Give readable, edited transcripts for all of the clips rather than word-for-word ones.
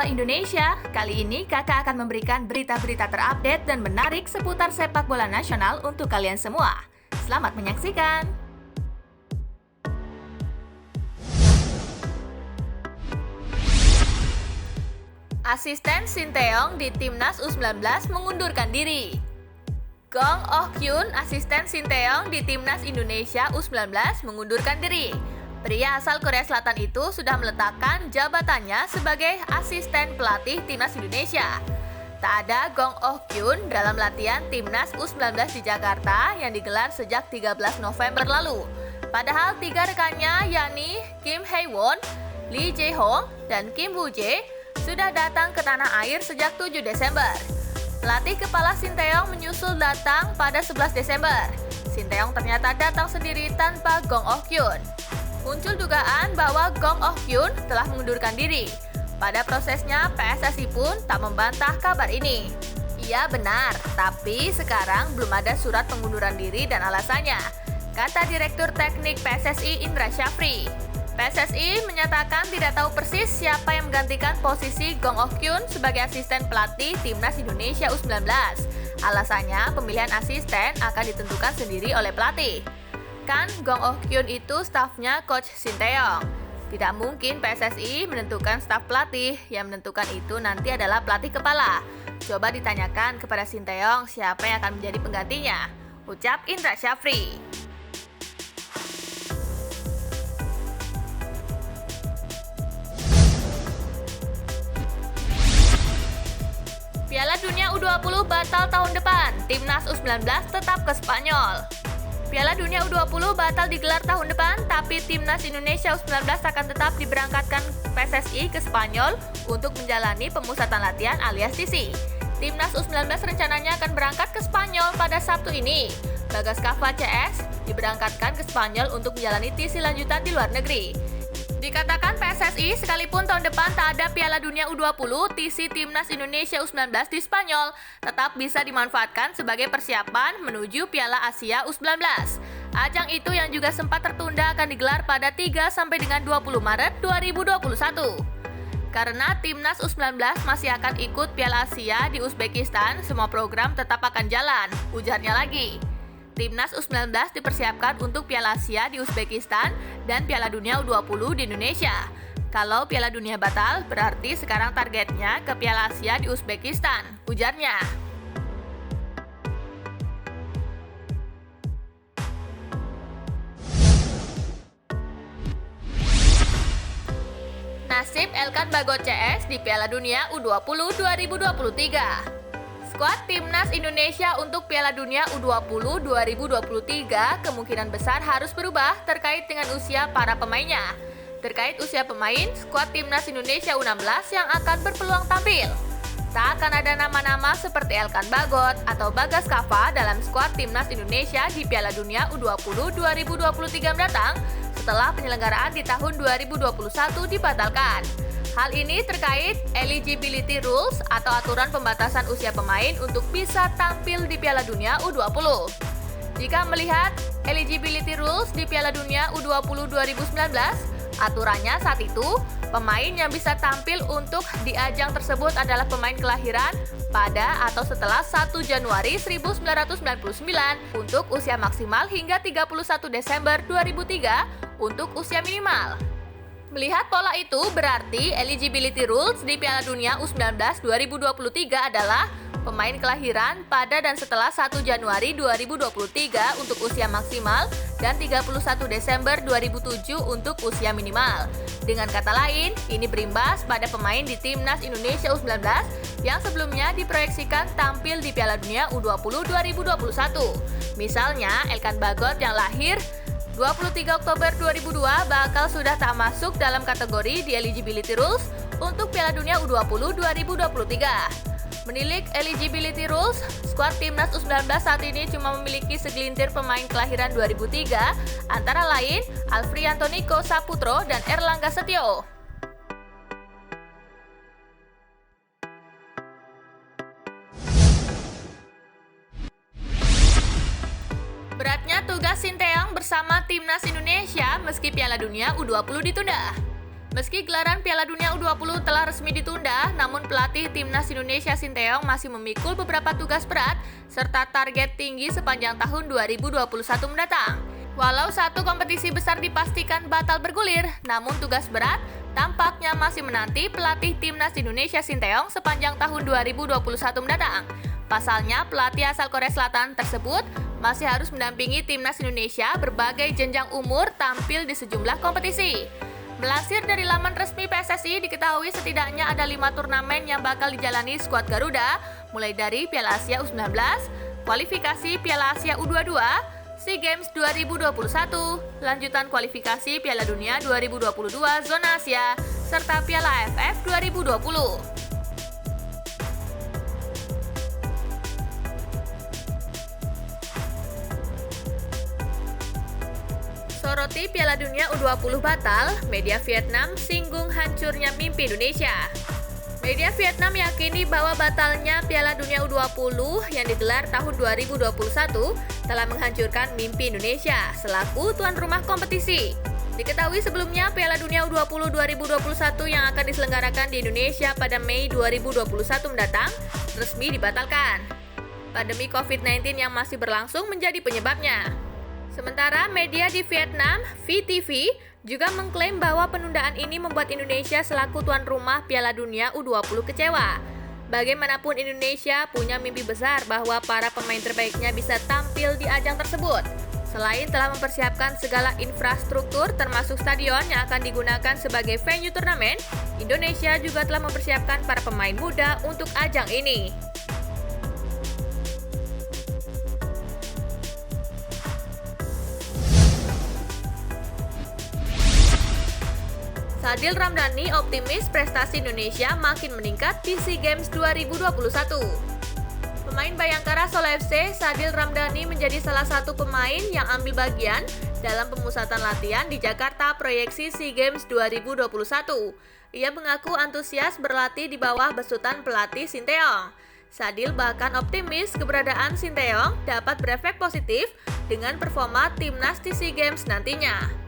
bola Indonesia. Kali ini kakak akan memberikan berita-berita terupdate dan menarik seputar sepak bola nasional untuk kalian semua. Selamat menyaksikan! Asisten Sinteyong di Timnas U19 mengundurkan diri. Gong Oh-kyun, asisten Sinteyong di Timnas Indonesia U19 mengundurkan diri. Pria asal Korea Selatan itu sudah meletakkan jabatannya sebagai asisten pelatih Timnas Indonesia. Tak ada Gong Oh-kyun dalam latihan Timnas U19 di Jakarta yang digelar sejak 13 November lalu. Padahal tiga rekannya yakni Kim Hae-won, Lee Jae-hong, dan Kim Woo-jae sudah datang ke tanah air sejak 7 Desember. Pelatih kepala Sinteyong menyusul datang pada 11 Desember. Sinteyong ternyata datang sendiri tanpa Gong Oh-kyun. Muncul dugaan bahwa Gong Oh-kyun telah mengundurkan diri. Pada prosesnya, PSSI pun tak membantah kabar ini. Iya benar, tapi sekarang belum ada surat pengunduran diri dan alasannya, kata Direktur Teknik PSSI Indra Syafri. PSSI menyatakan tidak tahu persis siapa yang menggantikan posisi Gong Oh-kyun sebagai asisten pelatih Timnas Indonesia U19. Alasannya, pemilihan asisten akan ditentukan sendiri oleh pelatih. Kan Gong Oh-kyun itu stafnya Coach Sinteyong. Tidak mungkin PSSI menentukan staf pelatih, yang menentukan itu nanti adalah pelatih kepala. Coba ditanyakan kepada Sinteyong siapa yang akan menjadi penggantinya, ucap Indra Syafri. Piala Dunia U20 batal tahun depan, Timnas U19 tetap ke Spanyol. Piala Dunia U20 batal digelar tahun depan, tapi Timnas Indonesia U19 akan tetap diberangkatkan PSSI ke Spanyol untuk menjalani pemusatan latihan alias TC. Timnas U19 rencananya akan berangkat ke Spanyol pada Sabtu ini. Bagas Kava CS diberangkatkan ke Spanyol untuk menjalani TC lanjutan di luar negeri. Dikatakan PSSI, sekalipun tahun depan tak ada Piala Dunia U20, TC Timnas Indonesia U19 di Spanyol tetap bisa dimanfaatkan sebagai persiapan menuju Piala Asia U19. Ajang itu yang juga sempat tertunda akan digelar pada 3 sampai dengan 20 Maret 2021. Karena Timnas U19 masih akan ikut Piala Asia di Uzbekistan, semua program tetap akan jalan, ujarnya lagi. Timnas U19 dipersiapkan untuk Piala Asia di Uzbekistan dan Piala Dunia U20 di Indonesia. Kalau Piala Dunia batal, berarti sekarang targetnya ke Piala Asia di Uzbekistan, ujarnya. Nasib Elkan Bagot CS di Piala Dunia U20 2023. Skuad Timnas Indonesia untuk Piala Dunia U20 2023 kemungkinan besar harus berubah terkait dengan usia para pemainnya. Terkait usia pemain, skuad Timnas Indonesia U16 yang akan berpeluang tampil. Tak akan ada nama-nama seperti Elkan Bagot atau Bagas Kava dalam skuad Timnas Indonesia di Piala Dunia U20 2023 mendatang setelah penyelenggaraan di tahun 2021 dibatalkan. Hal ini terkait eligibility rules atau aturan pembatasan usia pemain untuk bisa tampil di Piala Dunia U20. Jika melihat eligibility rules di Piala Dunia U20 2019, aturannya saat itu pemain yang bisa tampil untuk di ajang tersebut adalah pemain kelahiran pada atau setelah 1 Januari 1999 untuk usia maksimal hingga 31 Desember 2003 untuk usia minimal. Melihat pola itu, berarti eligibility rules di Piala Dunia U19 2023 adalah pemain kelahiran pada dan setelah 1 Januari 2023 untuk usia maksimal dan 31 Desember 2007 untuk usia minimal. Dengan kata lain, ini berimbas pada pemain di Timnas Indonesia U19 yang sebelumnya diproyeksikan tampil di Piala Dunia U20 2021. Misalnya, Elkan Bagot yang lahir 23 Oktober 2002 bakal sudah tak masuk dalam kategori di eligibility rules untuk Piala Dunia U20 2023. Menilik eligibility rules, skuad Timnas U19 saat ini cuma memiliki segelintir pemain kelahiran 2003, antara lain Alfrianto Niko Saputro dan Erlangga Setio. Beratnya tugas Sinteyong bersama Timnas Indonesia meski Piala Dunia U20 ditunda. Meski gelaran Piala Dunia U20 telah resmi ditunda, namun pelatih Timnas Indonesia Sinteyong masih memikul beberapa tugas berat serta target tinggi sepanjang tahun 2021 mendatang. Walau satu kompetisi besar dipastikan batal bergulir, namun tugas berat tampaknya masih menanti pelatih Timnas Indonesia Sinteyong sepanjang tahun 2021 mendatang. Pasalnya, pelatih asal Korea Selatan tersebut masih harus mendampingi Timnas Indonesia berbagai jenjang umur tampil di sejumlah kompetisi. Melansir dari laman resmi PSSI, diketahui setidaknya ada 5 turnamen yang bakal dijalani skuad Garuda, mulai dari Piala Asia U19, kualifikasi Piala Asia U22, SEA Games 2021, lanjutan kualifikasi Piala Dunia 2022 zona Asia, serta Piala AFF 2020. Soroti Piala Dunia U20 batal, media Vietnam singgung hancurnya mimpi Indonesia. Media Vietnam yakini bahwa batalnya Piala Dunia U20 yang digelar tahun 2021 telah menghancurkan mimpi Indonesia selaku tuan rumah kompetisi. Diketahui sebelumnya Piala Dunia U20 2021 yang akan diselenggarakan di Indonesia pada Mei 2021 mendatang resmi dibatalkan. Pandemi COVID-19 yang masih berlangsung menjadi penyebabnya. Sementara media di Vietnam, VTV, juga mengklaim bahwa penundaan ini membuat Indonesia selaku tuan rumah Piala Dunia U20 kecewa. Bagaimanapun Indonesia punya mimpi besar bahwa para pemain terbaiknya bisa tampil di ajang tersebut. Selain telah mempersiapkan segala infrastruktur termasuk stadion yang akan digunakan sebagai venue turnamen, Indonesia juga telah mempersiapkan para pemain muda untuk ajang ini. Sadil Ramdhani optimis prestasi Indonesia makin meningkat di SEA Games 2021. Pemain Bayangkara Solo FC, Sadil Ramdhani menjadi salah satu pemain yang ambil bagian dalam pemusatan latihan di Jakarta proyeksi SEA Games 2021. Ia mengaku antusias berlatih di bawah besutan pelatih Sinteyong. Sadil bahkan optimis keberadaan Sinteyong dapat berefek positif dengan performa timnas di SEA Games nantinya.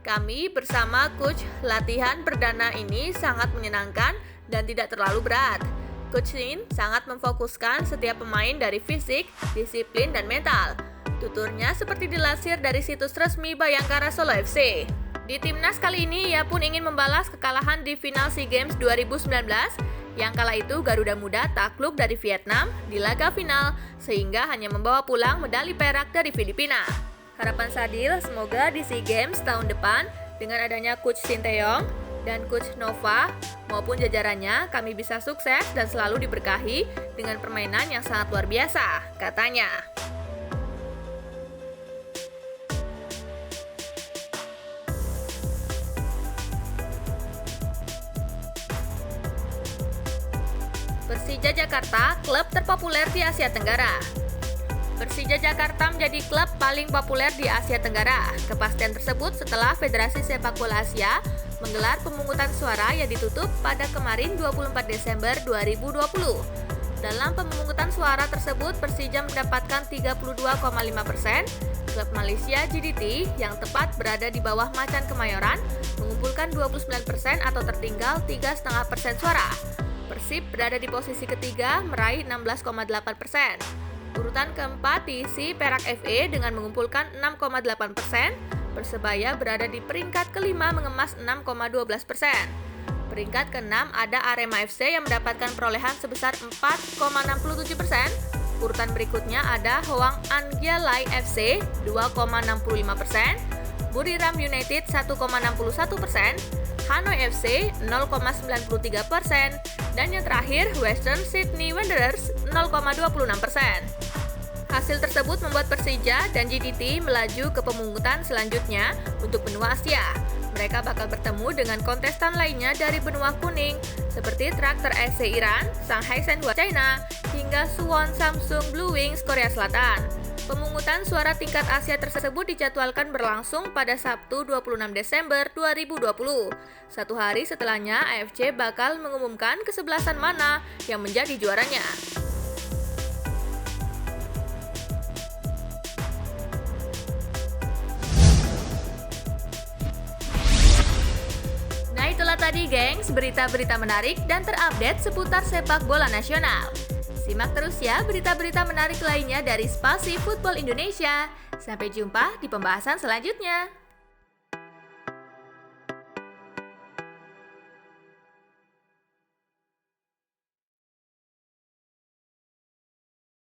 Kami bersama coach latihan perdana ini sangat menyenangkan dan tidak terlalu berat. Coach Shin sangat memfokuskan setiap pemain dari fisik, disiplin, dan mental. Tuturnya seperti dilansir dari situs resmi Bayangkara Solo FC. Di timnas kali ini, ia pun ingin membalas kekalahan di final SEA Games 2019 yang kala itu Garuda Muda takluk dari Vietnam di laga final sehingga hanya membawa pulang medali perak dari Filipina. Harapan Sadil semoga di SEA Games tahun depan dengan adanya Coach Sinteyong dan Coach Nova maupun jajarannya kami bisa sukses dan selalu diberkahi dengan permainan yang sangat luar biasa, katanya. Persija Jakarta, klub terpopuler di Asia Tenggara. Persija Jakarta menjadi klub paling populer di Asia Tenggara. Kepastian tersebut setelah Federasi Sepak Bola Asia menggelar pemungutan suara yang ditutup pada kemarin 24 Desember 2020. Dalam pemungutan suara tersebut, Persija mendapatkan 32,5%, klub Malaysia GDT yang tepat berada di bawah Macan Kemayoran mengumpulkan 29% atau tertinggal 3,5% suara. Persib berada di posisi ketiga meraih 16,8%. Urutan keempat diisi Perak FA dengan mengumpulkan 6,8%, Persebaya berada di peringkat kelima mengemas 6,12%. Peringkat keenam ada Arema FC yang mendapatkan perolehan sebesar 4,67%. Urutan berikutnya ada Hwang An-gyalai FC 2,65%, Buriram United 1,61%, Hanoi FC 0,93%, dan yang terakhir Western Sydney Wanderers 0,26%. Hasil tersebut membuat Persija dan GDT melaju ke pemungutan selanjutnya untuk benua Asia. Mereka bakal bertemu dengan kontestan lainnya dari benua kuning seperti Traktor SC Iran, Shanghai Shenhua China, hingga Suwon Samsung Blue Wings Korea Selatan. Pemungutan suara tingkat Asia tersebut dijadwalkan berlangsung pada Sabtu 26 Desember 2020. Satu hari setelahnya, AFC bakal mengumumkan kesebelasan mana yang menjadi juaranya. tadi gengs, berita-berita menarik dan terupdate seputar sepak bola nasional. Simak terus ya berita-berita menarik lainnya dari Spasi Football Indonesia. Sampai jumpa di pembahasan selanjutnya.